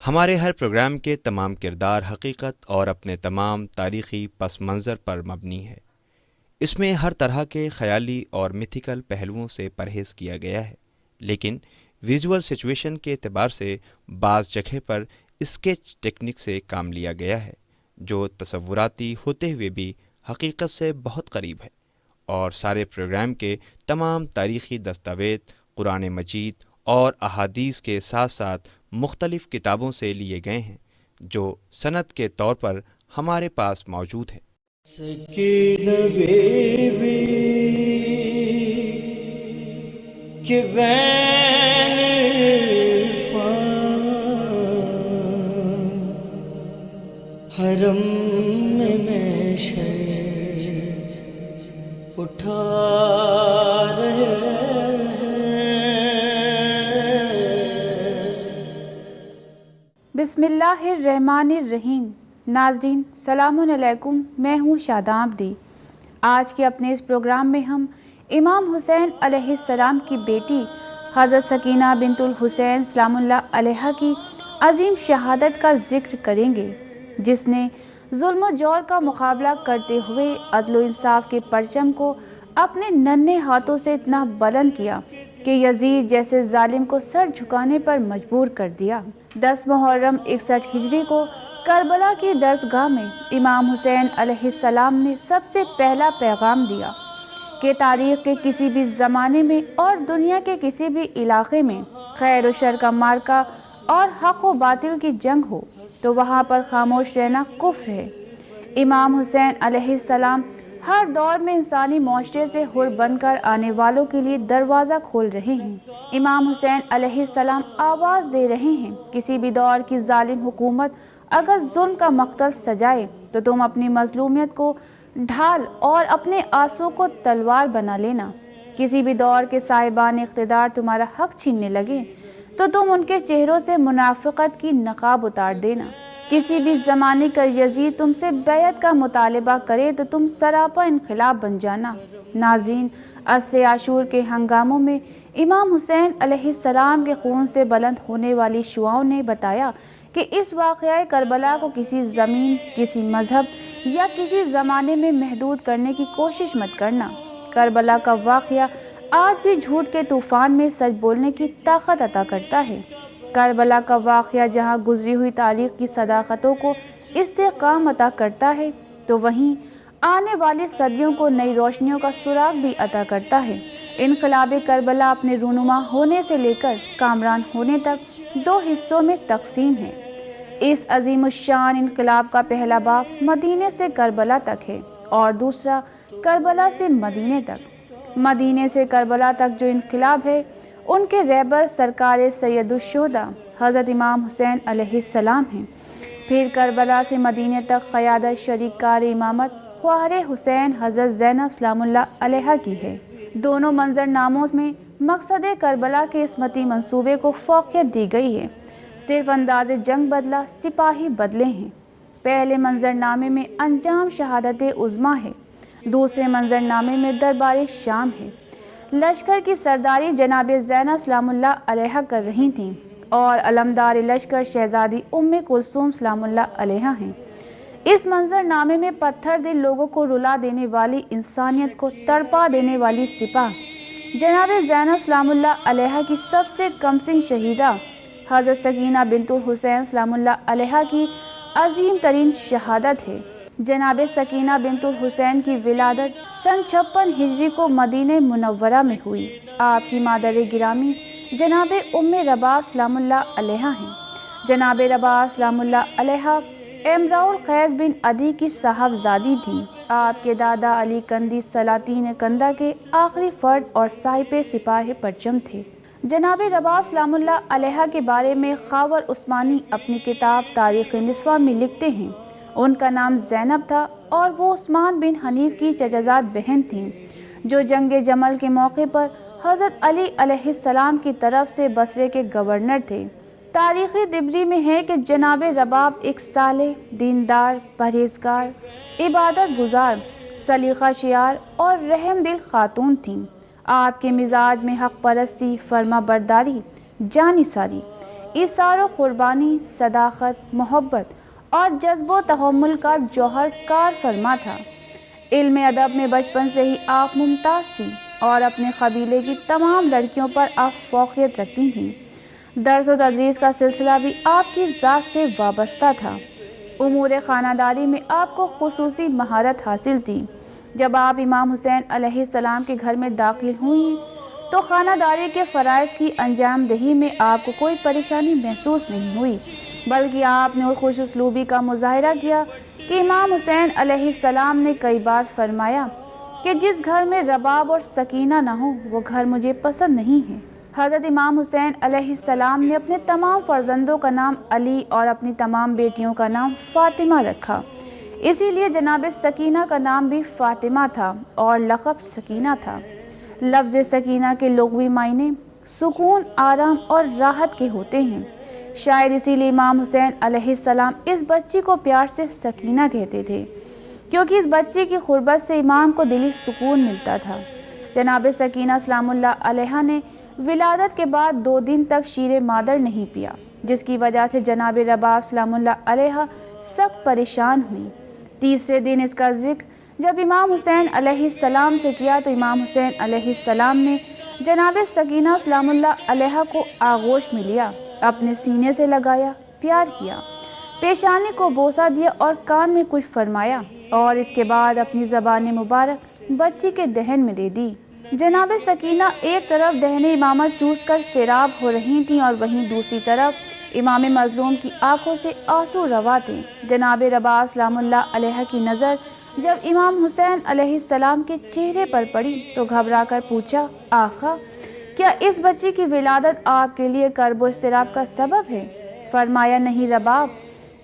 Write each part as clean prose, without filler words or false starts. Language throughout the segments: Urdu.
ہمارے ہر پروگرام کے تمام کردار حقیقت اور اپنے تمام تاریخی پس منظر پر مبنی ہے۔ اس میں ہر طرح کے خیالی اور میتھیکل پہلوؤں سے پرہیز کیا گیا ہے، لیکن ویژول سچویشن کے اعتبار سے بعض جگہ پر اسکیچ ٹیکنیک سے کام لیا گیا ہے، جو تصوراتی ہوتے ہوئے بھی حقیقت سے بہت قریب ہے۔ اور سارے پروگرام کے تمام تاریخی دستاویز قرآن مجید اور احادیث کے ساتھ ساتھ مختلف کتابوں سے لیے گئے ہیں، جو سند کے طور پر ہمارے پاس موجود ہے۔ سکینہ بی بی کے بین عرفان حرم میں شر اٹھا رہے بسم اللہ الرحمن الرحیم۔ ناظرین سلام علیکم، میں ہوں شاداب دی۔ آج کے اپنے اس پروگرام میں ہم امام حسین علیہ السلام کی بیٹی حضرت سکینہ بنت الحسین سلام اللہ علیہ کی عظیم شہادت کا ذکر کریں گے، جس نے ظلم و جور کا مقابلہ کرتے ہوئے عدل و انصاف کے پرچم کو اپنے ننھے ہاتھوں سے اتنا بلند کیا کہ یزید جیسے ظالم کو سر جھکانے پر مجبور کر دیا۔ 10 محرم 61 ہجری کو کربلا کی درسگاہ میں امام حسین علیہ السلام نے سب سے پہلا پیغام دیا کہ تاریخ کے کسی بھی زمانے میں اور دنیا کے کسی بھی علاقے میں خیر و شر کا معرکہ اور حق و باطل کی جنگ ہو تو وہاں پر خاموش رہنا کفر ہے۔ امام حسین علیہ السلام ہر دور میں انسانی معاشرے سے حر بن کر آنے والوں کے لیے دروازہ کھول رہے ہیں۔ امام حسین علیہ السلام آواز دے رہے ہیں، کسی بھی دور کی ظالم حکومت اگر ظلم کا مقتل سجائے تو تم اپنی مظلومیت کو ڈھال اور اپنے آنسو کو تلوار بنا لینا۔ کسی بھی دور کے صاحبان اقتدار تمہارا حق چھیننے لگے تو تم ان کے چہروں سے منافقت کی نقاب اتار دینا۔ کسی بھی زمانے کا یزید تم سے بیعت کا مطالبہ کرے تو تم سراپا انقلاب بن جانا۔ ناظرین، عصر عاشور کے ہنگاموں میں امام حسین علیہ السلام کے خون سے بلند ہونے والی شعاؤں نے بتایا کہ اس واقعہ کربلا کو کسی زمین، کسی مذہب یا کسی زمانے میں محدود کرنے کی کوشش مت کرنا۔ کربلا کا واقعہ آج بھی جھوٹ کے طوفان میں سچ بولنے کی طاقت عطا کرتا ہے۔ کربلا کا واقعہ جہاں گزری ہوئی تاریخ کی صداقتوں کو استحکام عطا کرتا ہے تو وہیں آنے والی صدیوں کو نئی روشنیوں کا سراغ بھی عطا کرتا ہے۔ انقلاب کربلا اپنے رونما ہونے سے لے کر کامران ہونے تک 2 حصوں میں تقسیم ہے۔ اس عظیم الشان انقلاب کا پہلا باب مدینے سے کربلا تک ہے اور دوسرا کربلا سے مدینے تک۔ مدینے سے کربلا تک جو انقلاب ہے، ان کے رہبر سرکار سید الشہداء حضرت امام حسین علیہ السلام ہیں۔ پھر کربلا سے مدینے تک قیادت شریک کار امامت خواہر حسین حضرت زینب سلام اللہ علیہ کی ہے۔ دونوں منظر ناموں میں مقصد کربلا کے عصمتی منصوبے کو فوقیت دی گئی ہے، صرف انداز جنگ بدلا، سپاہی بدلے ہیں۔ پہلے منظر نامے میں انجام شہادت عظمیٰ ہے، دوسرے منظر نامے میں دربار شام ہے۔ لشکر کی سرداری جناب زینب سلام اللہ علیہ کر رہی تھیں اور علمدار لشکر شہزادی ام کلثوم سلام اللہ علیہ ہیں۔ اس منظر نامے میں پتھر دل لوگوں کو رلا دینے والی، انسانیت کو تڑپا دینے والی سپاہ جناب زینب سلام اللہ علیہ کی سب سے کم سن شہیدہ حضرت سکینہ بنت الحسین سلام اللہ علیہ کی عظیم ترین شہادت ہے۔ جناب سکینہ بنت الحسین کی ولادت سن 56 ہجری کو مدینہ منورہ میں ہوئی۔ آپ کی مادر گرامی جناب ام رباب سلام اللہ علیہ ہیں۔ جناب رباب سلام اللہ علیہ امراء القیس بن عدی کی صاحبزادی تھیں۔ آپ کے دادا علی کندی سلاطین کندہ کے آخری فرد اور صاحب سپاہ پرچم تھے۔ جناب رباب سلام اللہ علیہ کے بارے میں خاور عثمانی اپنی کتاب تاریخ نسواں میں لکھتے ہیں، ان کا نام زینب تھا اور وہ عثمان بن حنیف کی چچازاد بہن تھیں، جو جنگ جمل کے موقع پر حضرت علی علیہ السلام کی طرف سے بصرے کے گورنر تھے۔ تاریخی دبری میں ہے کہ جناب رباب ایک صالح، دیندار، پرہیزگار، عبادت گزار، سلیقہ شیار اور رحم دل خاتون تھیں۔ آپ کے مزاج میں حق پرستی، فرما برداری، جانثاری، ایثار و قربانی، صداقت، محبت اور جذب و تحمل کا جوہر کار فرما تھا۔ علم ادب میں بچپن سے ہی آپ ممتاز تھیں اور اپنے قبیلے کی تمام لڑکیوں پر آپ فوقیت رکھتی تھیں۔ درس و تدریس کا سلسلہ بھی آپ کی ذات سے وابستہ تھا۔ امور خانہ داری میں آپ کو خصوصی مہارت حاصل تھی۔ جب آپ امام حسین علیہ السلام کے گھر میں داخل ہوئیں تو خانہ داری کے فرائض کی انجام دہی میں آپ کو کوئی پریشانی محسوس نہیں ہوئی، بلکہ آپ نے اس خوش اسلوبی کا مظاہرہ کیا کہ امام حسین علیہ السلام نے کئی بار فرمایا کہ جس گھر میں رباب اور سکینہ نہ ہو وہ گھر مجھے پسند نہیں ہے۔ حضرت امام حسین علیہ السلام نے اپنے تمام فرزندوں کا نام علی اور اپنی تمام بیٹیوں کا نام فاطمہ رکھا، اسی لیے جناب سکینہ کا نام بھی فاطمہ تھا اور لقب سکینہ تھا۔ لفظ سکینہ کے لغوی معنی سکون، آرام اور راحت کے ہوتے ہیں۔ شاید اسی لیے امام حسین علیہ السلام اس بچی کو پیار سے سکینہ کہتے تھے، کیونکہ اس بچی کی قربت سے امام کو دلی سکون ملتا تھا۔ جناب سکینہ سلام اللہ علیہا نے ولادت کے بعد 2 دن تک شیر مادر نہیں پیا، جس کی وجہ سے جناب رباب سلام اللہ علیہا سخت پریشان ہوئی۔ تیسرے دن اس کا ذکر جب امام حسین علیہ السلام سے کیا تو امام حسین علیہ السلام نے جناب سکینہ سلام اللہ علیہا کو آغوش میں لیا، اپنے سینے سے لگایا، پیار کیا، پیشانی کو بوسہ دیا اور کان میں کچھ فرمایا اور اس کے بعد اپنی زبان مبارک بچی کے دہن میں دے دی۔ جناب سکینہ ایک طرف دہن امامہ چوس کر سیراب ہو رہی تھیں اور وہیں دوسری طرف امام مظلوم کی آنکھوں سے آنسو روا تھے۔ جناب رباب سلام اللہ علیہ کی نظر جب امام حسین علیہ السلام کے چہرے پر پڑی تو گھبرا کر پوچھا، آقا کیا اس بچی کی ولادت آپ کے لیے کرب و اضطراب کا سبب ہے؟ فرمایا، نہیں رباب،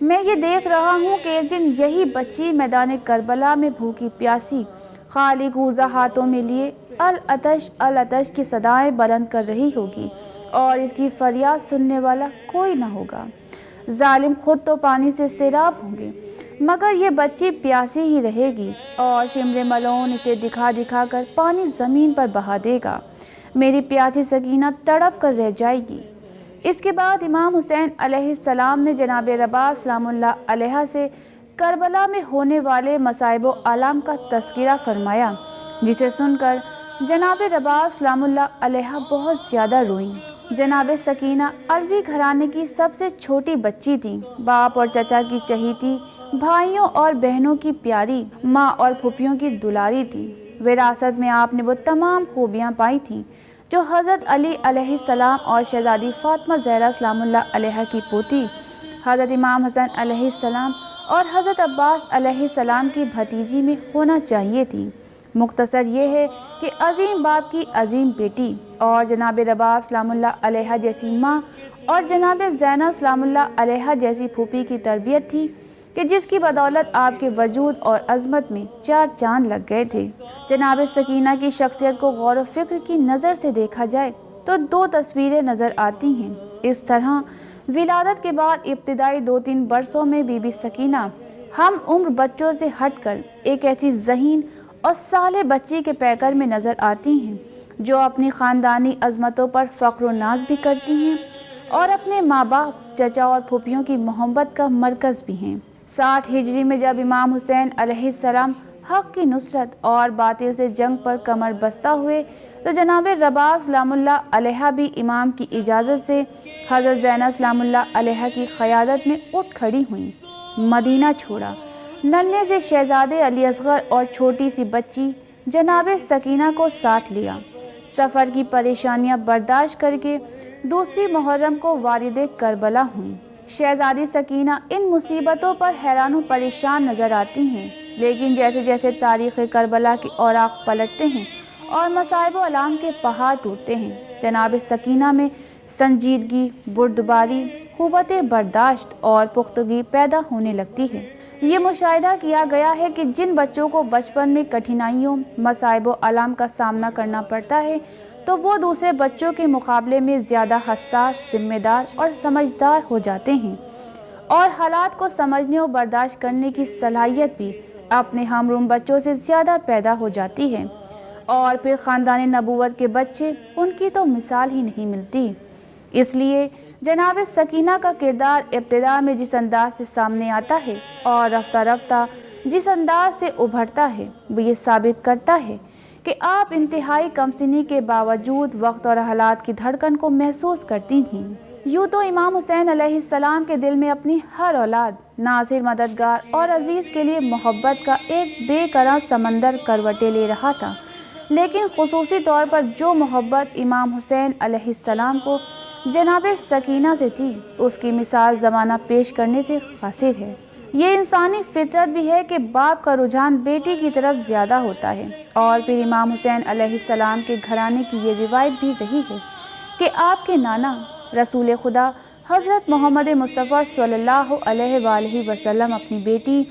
میں یہ دیکھ رہا ہوں کہ ایک دن یہی بچی میدان کربلا میں بھوکی پیاسی خالی کوزہ ہاتھوں میں لیے العطش العطش کی صدائیں بلند کر رہی ہوگی اور اس کی فریاد سننے والا کوئی نہ ہوگا۔ ظالم خود تو پانی سے سیراب ہوں گے مگر یہ بچی پیاسی ہی رہے گی اور شمر ملعون اسے دکھا دکھا کر پانی زمین پر بہا دے گا۔ میری پیاسی سکینہ تڑپ کر رہ جائے گی۔ اس کے بعد امام حسین علیہ السلام نے جناب رباب سلام اللہ علیہ سے کربلا میں ہونے والے مصائب و آلام کا تذکرہ فرمایا، جسے سن کر جناب رباب سلام اللہ علیہ بہت زیادہ روئیں۔ جناب سکینہ علوی گھرانے کی سب سے چھوٹی بچی تھیں، باپ اور چچا کی چہیتی، بھائیوں اور بہنوں کی پیاری، ماں اور پھوپھیوں کی دلاری تھی۔ وراثت میں آپ نے وہ تمام خوبیاں پائی تھیں جو حضرت علی علیہ السلام اور شہزادی فاطمہ زہرا سلام اللہ علیہ کی پوتی حضرت امام حسن علیہ السلام اور حضرت عباس علیہ السلام کی بھتیجی میں ہونا چاہیے تھی۔ مختصر یہ ہے کہ عظیم باپ کی عظیم بیٹی اور جناب رباب سلام اللہ علیہ جیسی ماں اور جناب زینب سلام اللہ علیہ جیسی پھوپھی کی تربیت تھی کہ جس کی بدولت آپ کے وجود اور عظمت میں 4 چاند لگ گئے تھے۔ جناب سکینہ کی شخصیت کو غور و فکر کی نظر سے دیکھا جائے تو 2 تصویریں نظر آتی ہیں۔ اس طرح ولادت کے بعد ابتدائی 2-3 برسوں میں بی بی سکینہ ہم عمر بچوں سے ہٹ کر ایک ایسی ذہین اور صالح بچی کے پیکر میں نظر آتی ہیں جو اپنی خاندانی عظمتوں پر فخر و ناز بھی کرتی ہیں اور اپنے ماں باپ، چچا اور پھوپھیوں کی محبت کا مرکز بھی ہیں۔ 60 ہجری میں جب امام حسین علیہ السلام حق کی نصرت اور باطل سے جنگ پر کمر بستہ ہوئے تو جناب رباب سلام اللہ علیہ بھی امام کی اجازت سے حضرت زینب سلام اللہ علیہ کی قیادت میں اٹھ کھڑی ہوئیں، مدینہ چھوڑا، ننھے سے شہزادے علی اصغر اور چھوٹی سی بچی جناب سکینہ کو ساتھ لیا۔ سفر کی پریشانیاں برداشت کر کے دوسری محرم کو والد کربلا ہوئیں۔ شہزادی سکینہ ان مصیبتوں پر حیران و پریشان نظر آتی ہیں، لیکن جیسے جیسے تاریخ کربلا کے اوراق پلٹتے ہیں اور مصائب و آلام کے پہاڑ ٹوٹتے ہیں، جناب سکینہ میں سنجیدگی، بردباری، قوت برداشت اور پختگی پیدا ہونے لگتی ہے۔ یہ مشاہدہ کیا گیا ہے کہ جن بچوں کو بچپن میں کٹھنائیوں، مصائب و آلام کا سامنا کرنا پڑتا ہے تو وہ دوسرے بچوں کے مقابلے میں زیادہ حساس، ذمہ دار اور سمجھدار ہو جاتے ہیں اور حالات کو سمجھنے اور برداشت کرنے کی صلاحیت بھی اپنے ہمعمر بچوں سے زیادہ پیدا ہو جاتی ہے۔ اور پھر خاندان نبوت کے بچے، ان کی تو مثال ہی نہیں ملتی۔ اس لیے جناب سکینہ کا کردار ابتدا میں جس انداز سے سامنے آتا ہے اور رفتہ رفتہ جس انداز سے ابھرتا ہے وہ یہ ثابت کرتا ہے کہ آپ انتہائی کم سنی کے باوجود وقت اور حالات کی دھڑکن کو محسوس کرتی تھیں۔ یوں تو امام حسین علیہ السلام کے دل میں اپنی ہر اولاد، ناصر، مددگار اور عزیز کے لیے محبت کا ایک بے کراں سمندر کروٹیں لے رہا تھا، لیکن خصوصی طور پر جو محبت امام حسین علیہ السلام کو جناب سکینہ سے تھی، اس کی مثال زمانہ پیش کرنے سے قاصر ہے۔ یہ انسانی فطرت بھی ہے کہ باپ کا رجحان بیٹی کی طرف زیادہ ہوتا ہے، اور پھر امام حسین علیہ السلام کے گھرانے کی یہ روایت بھی رہی ہے کہ آپ کے نانا رسول خدا حضرت محمد مصطفیٰ صلی اللہ علیہ وآلہ وسلم اپنی بیٹی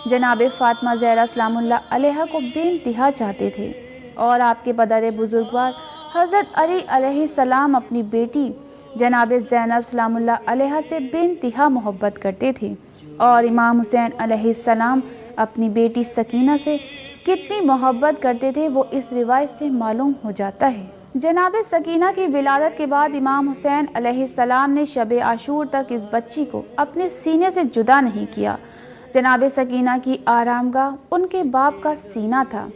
جناب فاطمہ زہرا سلام اللہ علیہ کو بے انتہا چاہتے تھے، اور آپ کے پدر بزرگوار حضرت علی علیہ السلام اپنی بیٹی جناب زینب سلام اللہ علیہ سے بے انتہا محبت کرتے تھے، اور امام حسین علیہ السلام اپنی بیٹی سکینہ سے کتنی محبت کرتے تھے وہ اس روایت سے معلوم ہو جاتا ہے۔ جناب سکینہ کی ولادت کے بعد امام حسین علیہ السلام نے شب عاشور تک اس بچی کو اپنے سینے سے جدا نہیں کیا۔ جناب سکینہ کی آرام گاہ ان کے باپ کا سینہ تھا۔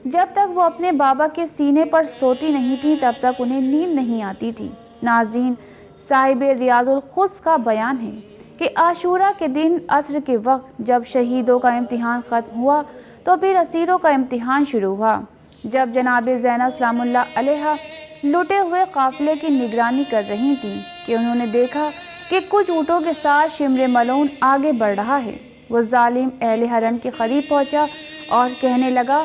جب تک وہ اپنے بابا کے سینے پر سوتی نہیں تھی تب تک انہیں نیند نہیں آتی تھی۔ ناظرین، صاحب ریاض القدس کا بیان ہے کہ عاشورہ کے دن عصر کے وقت جب شہیدوں کا امتحان ختم ہوا تو پھر اسیروں کا امتحان شروع ہوا۔ جب جناب زینب سلام اللہ علیہ لٹے ہوئے قافلے کی نگرانی کر رہی تھیں کہ انہوں نے دیکھا کہ کچھ اونٹوں کے ساتھ شمر ملعون آگے بڑھ رہا ہے۔ وہ ظالم اہل حرم کے قریب پہنچا اور کہنے لگا،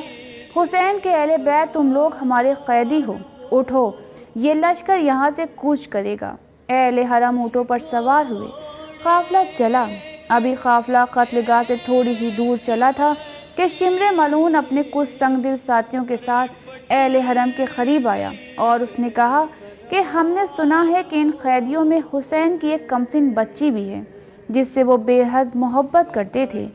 حسین کے اہل بیت تم لوگ ہمارے قیدی ہو، اٹھو، یہ لشکر یہاں سے کوچ کرے گا۔ اہل حرم اونٹوں پر سوار ہوئے، قافلہ چلا۔ ابھی قافلہ قتل گاہ سے تھوڑی ہی دور چلا تھا کہ شمر ملعون اپنے کچھ سنگ دل ساتھیوں کے ساتھ اہل حرم کے قریب آیا اور اس نے کہا کہ ہم نے سنا ہے کہ ان قیدیوں میں حسین کی ایک کمسن بچی بھی ہے جس سے وہ بے حد محبت کرتے تھے،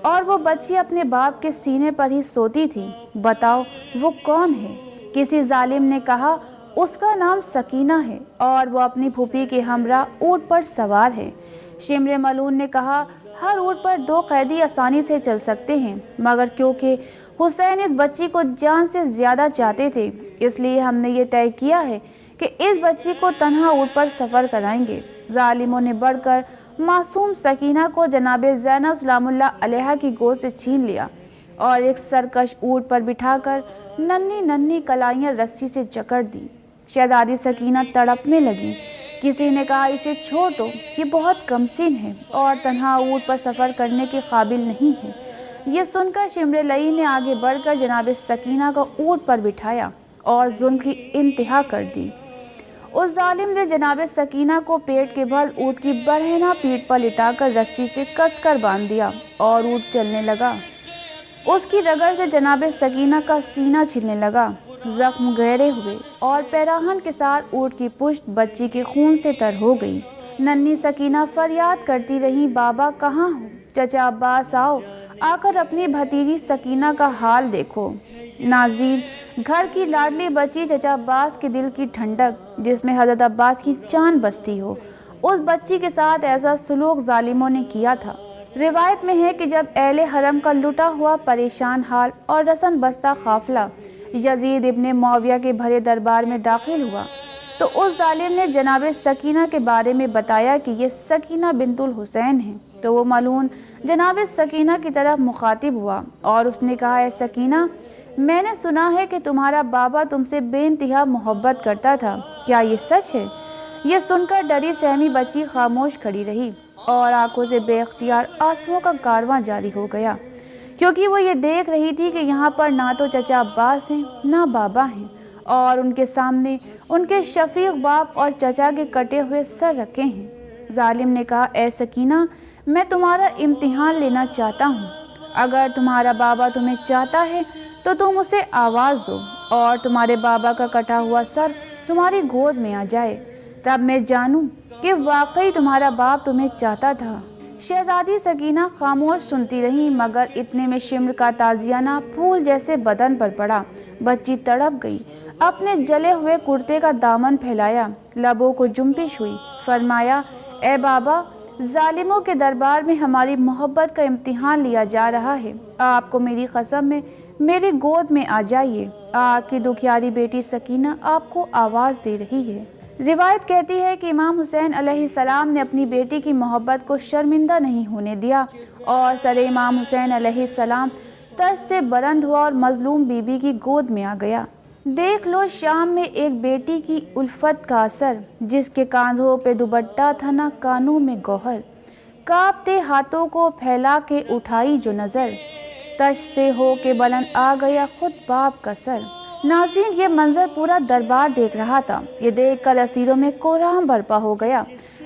اور وہ بچی اپنے باپ کے سینے پر ہی سوتی تھی، بتاؤ وہ کون ہے؟ کسی ظالم نے کہا اس کا نام سکینہ ہے اور وہ اپنی پھوپھی کے ہمراہ اونٹ پر سوار ہے۔ شمر ملعون نے کہا ہر اونٹ پر 2 قیدی آسانی سے چل سکتے ہیں، مگر کیونکہ حسین اس بچی کو جان سے زیادہ چاہتے تھے اس لیے ہم نے یہ طے کیا ہے کہ اس بچی کو تنہا اونٹ پر سفر کرائیں گے۔ ظالموں نے بڑھ کر معصوم سکینہ کو جناب زینب سلام اللہ علیہ کی گود سے چھین لیا اور ایک سرکش اونٹ پر بٹھا کر ننھی کلائیاں رسی سے جکڑ دی۔ شہزادی سکینہ تڑپنے لگی۔ کسی نے کہا اسے چھوڑ دو، یہ بہت کمسن ہے اور تنہا اونٹ پر سفر کرنے کے قابل نہیں ہے۔ یہ سن کر شمر لئی نے آگے بڑھ کر جناب سکینہ کو اونٹ پر بٹھایا اور ظلم کی انتہا کر دی۔ اس ظالم نے جناب سکینہ کو پیٹ کے بل اونٹ کی برہنہ پیٹھ پر لٹا کر رسی سے کس کر باندھ دیا اور اونٹ چلنے لگا۔ اس کی رگڑ سے جناب سکینہ کا سینہ چھلنے لگا، زخم گہرے ہوئے اور پیراہن کے ساتھ اونٹ کی پشت بچی کے خون سے تر ہو گئی۔ ننھی سکینہ فریاد کرتی رہی، بابا کہاں ہو؟ چچا عباس آؤ، آ کر اپنی بھتیجی سکینہ کا حال دیکھو۔ ناظرین، گھر کی لاڈلی بچی چچا عباس کے دل کی ٹھنڈک جس میں حضرت عباس کی جان بستی ہو، اس بچی کے ساتھ ایسا سلوک ظالموں نے کیا تھا۔ روایت میں ہے کہ جب اہل حرم کا لٹا ہوا پریشان حال اور رسن بستہ قافلہ یزید ابن معاویہ کے بھرے دربار میں داخل ہوا تو اس ظالم نے جناب سکینہ کے بارے میں بتایا کہ یہ سکینہ بنت الحسین ہے، تو وہ ملعون جناب سکینہ کی طرف مخاطب ہوا اور اس نے کہا، اے سکینہ، میں نے سنا ہے کہ تمہارا بابا تم سے بے انتہا محبت کرتا تھا، کیا یہ سچ ہے؟ یہ سن کر ڈری سہمی بچی خاموش کھڑی رہی اور آنکھوں سے بے اختیار آنسوؤں کا کارواں جاری ہو گیا، کیونکہ وہ یہ دیکھ رہی تھی کہ یہاں پر نہ تو چچا عباس ہیں نہ بابا ہیں، اور ان کے سامنے ان کے شفیق باپ اور چچا کے کٹے ہوئے سر رکھے ہیں۔ ظالم نے کہا، اے سکینہ، میں تمہارا امتحان لینا چاہتا ہوں، اگر تمہارا بابا تمہیں چاہتا ہے تو تم اسے آواز دو اور تمہارے بابا کا کٹا ہوا سر تمہاری گود میں آ جائے، تب میں جانوں کہ واقعی تمہارا باپ تمہیں چاہتا تھا۔ شہزادی سکینہ خاموش سنتی رہی، مگر اتنے میں شمر کا تازیانہ پھول جیسے بدن پر پڑا۔ بچی تڑپ گئی، اپنے جلے ہوئے کرتے کا دامن پھیلایا، لبوں کو جنبش ہوئی، فرمایا اے بابا، ظالموں کے دربار میں ہماری محبت کا امتحان لیا جا رہا ہے، آپ کو میری قسم میں میری گود میں آ جائیے، آپ کی دکھیاری بیٹی سکینہ آپ کو آواز دے رہی ہے۔ روایت کہتی ہے کہ امام حسین علیہ السلام نے اپنی بیٹی کی محبت کو شرمندہ نہیں ہونے دیا اور سر امام حسین علیہ السلام تشت سے بلند ہوا اور مظلوم بی بی کی گود میں آ گیا۔ دیکھ لو شام میں ایک بیٹی کی الفت کا اثر، جس کے کاندھوں پہ دوپٹہ تھا نہ کانوں میں گوہر، کانپتے ہاتھوں کو پھیلا کے اٹھائی جو نظر، تشت سے ہو کے بلند آ گیا خود باپ کا سر۔ ناظرین، یہ منظر پورا دربار دیکھ رہا تھا۔ یہ دیکھ کر اسیروں میں کوہرام برپا ہو گیا۔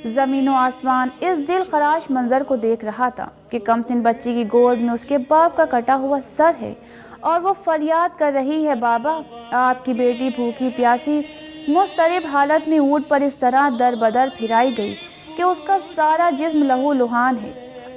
زمین و آسمان اس دل خراش منظر کو دیکھ رہا تھا کہ کمسن بچی کی گود میں اس کے باپ کا کٹا ہوا سر ہے اور وہ فریاد کر رہی ہے، بابا، آپ کی بیٹی بھوکی پیاسی مضطرب حالت میں اونٹ پر اس طرح در بدر پھرائی گئی کہ اس کا سارا جسم لہو لہان ہے۔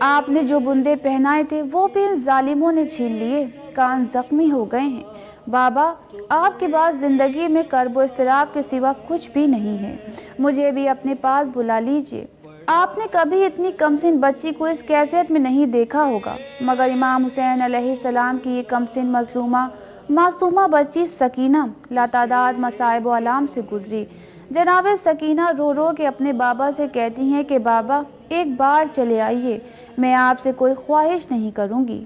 آپ نے جو بندے پہنائے تھے وہ بھی ان ظالموں نے چھین لیے، کان زخمی ہو گئے ہیں۔ بابا، آپ کے بعد زندگی میں کرب و اضطراب کے سوا کچھ بھی نہیں ہے، مجھے بھی اپنے پاس بلا لیجئے۔ آپ نے کبھی اتنی کمسن بچی کو اس کیفیت میں نہیں دیکھا ہوگا، مگر امام حسین علیہ السلام کی یہ کمسن مظلومہ معصومہ بچی سکینہ لاتعداد مصائب و آلام سے گزری۔ جناب سکینہ رو رو کے اپنے بابا سے کہتی ہیں کہ بابا، ایک بار چلے آئیے، میں آپ سے کوئی خواہش نہیں کروں گی۔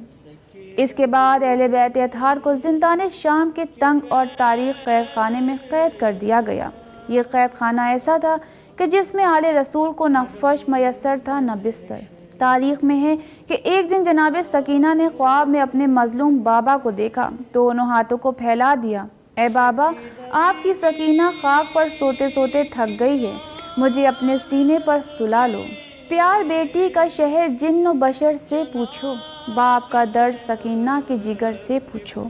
اس کے بعد اہل بیت اطہار کو زندان شام کے تنگ اور تاریخ قید خانے میں قید کر دیا گیا۔ یہ قید خانہ ایسا تھا کہ جس میں آل رسول کو نہ فرش میسر تھا نہ بستر۔ تاریخ میں ہے کہ ایک دن جناب سکینہ نے خواب میں اپنے مظلوم بابا کو دیکھا، دونوں ہاتھوں کو پھیلا دیا، اے بابا، آپ کی سکینہ خاک پر سوتے سوتے تھک گئی ہے، مجھے اپنے سینے پر سلا لو۔ پیار بیٹی کا شہر جن و بشر سے پوچھو، باپ کا درد سکینہ کے جگر سے پوچھو۔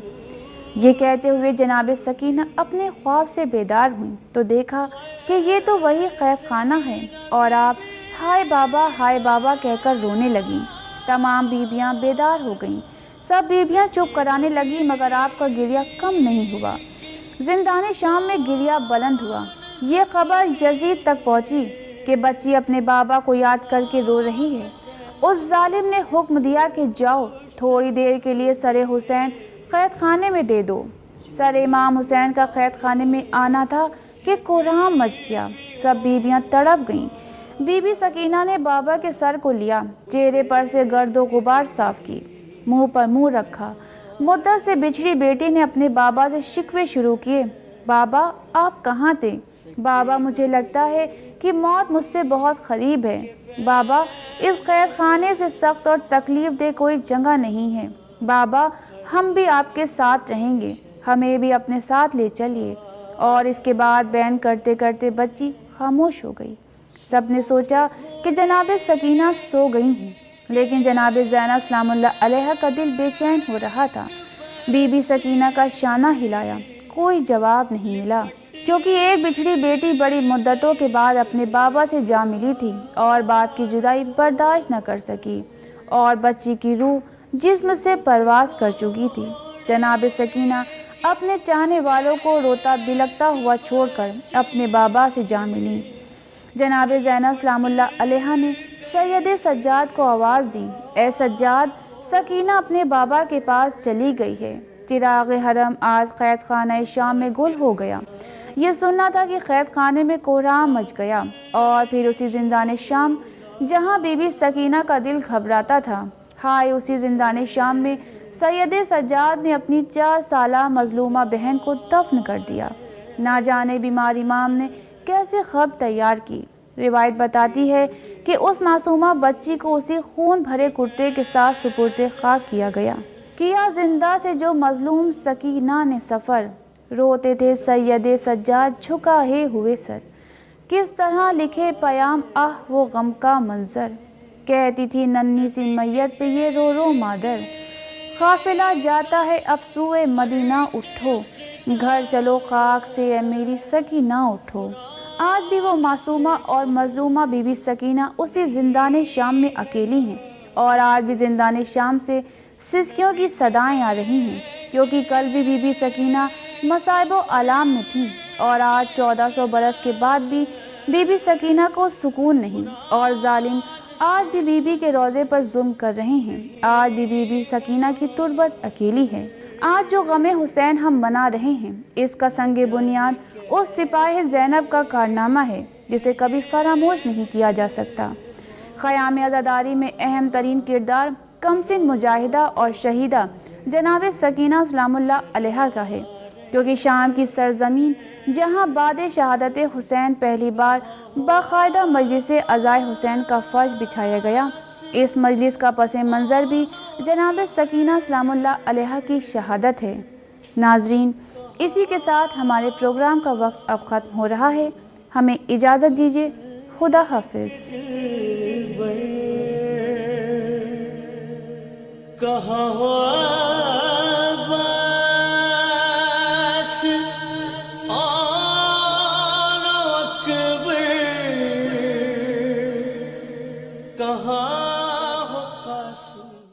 یہ کہتے ہوئے جناب سکینہ اپنے خواب سے بیدار ہوئیں تو دیکھا کہ یہ تو وہی قید خانہ ہے، اور آپ ہائے بابا کہہ کر رونے لگیں۔ تمام بیویاں بیدار ہو گئیں، سب بیویاں چپ کرانے لگیں، مگر آپ کا گریہ کم نہیں ہوا۔ زندان شام میں گریہ بلند ہوا۔ یہ خبر یزید تک پہنچی کہ بچی اپنے بابا کو یاد کر کے رو رہی ہے۔ اس ظالم نے حکم دیا کہ جاؤ، تھوڑی دیر کے لیے سر حسین قید خانے میں دے دو۔ سر امام حسین کا قید خانے میں آنا تھا کہ کوہرام مچ گیا، سب بیویاں تڑپ گئیں۔ بی بی سکینہ نے بابا کے سر کو لیا، چہرے پر سے گرد و غبار صاف کی، منہ پر منہ رکھا۔ مدت سے بچھڑی بیٹی نے اپنے بابا سے شکوے شروع کیے، بابا، آپ کہاں تھے؟ بابا، مجھے لگتا ہے کہ موت مجھ سے بہت قریب ہے۔ بابا، اس قید خانے سے سخت اور تکلیف دہ کوئی جگہ نہیں ہے۔ بابا، ہم بھی آپ کے ساتھ رہیں گے، ہمیں بھی اپنے ساتھ لے چلیے۔ اور اس کے بعد بیان کرتے کرتے بچی خاموش ہو گئی۔ سب نے سوچا کہ جناب سکینہ سو گئی ہیں، لیکن جناب زینب سلام اللہ علیہ کا دل بے چین ہو رہا تھا۔ بی بی سکینہ کا شانہ ہلایا، کوئی جواب نہیں ملا، کیونکہ ایک بچھڑی بیٹی بڑی مدتوں کے بعد اپنے بابا سے جا ملی تھی اور باپ کی جدائی برداشت نہ کر سکی، اور بچی کی روح جسم سے پرواز کر چکی تھی۔ جناب سکینہ اپنے چاہنے والوں کو روتا بلکتا ہوا چھوڑ کر اپنے بابا سے جا ملی۔ جناب زینب سلام اللہ علیہ نے سید سجاد کو آواز دی، اے سجاد، سکینہ اپنے بابا کے پاس چلی گئی ہے۔ چراغ حرم آج قید خانہ شام میں گل ہو گیا۔ یہ سننا تھا کہ قید خانے میں کوہرام مچ گیا، اور پھر اسی زندان شام جہاں بی بی سکینہ کا دل گھبراتا تھا، ہائے اسی زندان شام میں سید سجاد نے اپنی 4 سالہ مظلومہ بہن کو دفن کر دیا۔ نہ جانے بیمار امام نے کیسے خبر تیار کی۔ روایت بتاتی ہے کہ اس معصومہ بچی کو اسی خون بھرے کرتے کے ساتھ سپرد خاک کیا گیا۔ کیا زندہ سے جو مظلوم سکینہ نے سفر، روتے تھے سید سجاد جھکائے ہوئے سر، کس طرح لکھے پیام آہ وہ غم کا منظر، کہتی تھی ننھی سی میت پہ یہ رو رو مادر، قافلہ جاتا ہے اب سوئے مدینہ اٹھو، گھر چلو خاک سے اے میری سکینہ اٹھو۔ آج بھی وہ معصومہ اور مظلومہ بی بی سکینہ اسی زندان شام میں اکیلی ہیں، اور آج بھی زندان شام سے سسکیوں کی صدائیں آ رہی ہیں، کیونکہ کل بھی بی بی سکینہ مصائب و آلام میں تھیں، اور آج 1400 برس کے بعد بھی بی بی سکینہ کو سکون نہیں، اور ظالم آج بھی بی بی کے روضے پر ظلم کر رہے ہیں۔ آج بھی بی بی سکینہ کی تربت اکیلی ہے۔ آج جو غم حسین ہم منا رہے ہیں، اس کا سنگ بنیاد اس سپاہی زینب کا کارنامہ ہے جسے کبھی فراموش نہیں کیا جا سکتا۔ خیام عزاداری میں اہم ترین کردار کمسن مجاہدہ اور شہیدہ جناب سکینہ سلام اللہ علیہا کا ہے، کیونکہ شام کی سرزمین جہاں بعد شہادت حسین پہلی بار باقاعدہ مجلس عزائے حسین کا فرش بچھایا گیا، اس مجلس کا پس منظر بھی جناب سکینہ سلام اللہ علیہا کی شہادت ہے۔ ناظرین، اسی کے ساتھ ہمارے پروگرام کا وقت اب ختم ہو رہا ہے، ہمیں اجازت دیجیے، خدا حافظ۔ کہاں ہو عباس آن اکبر، کہاں ہو قاسم۔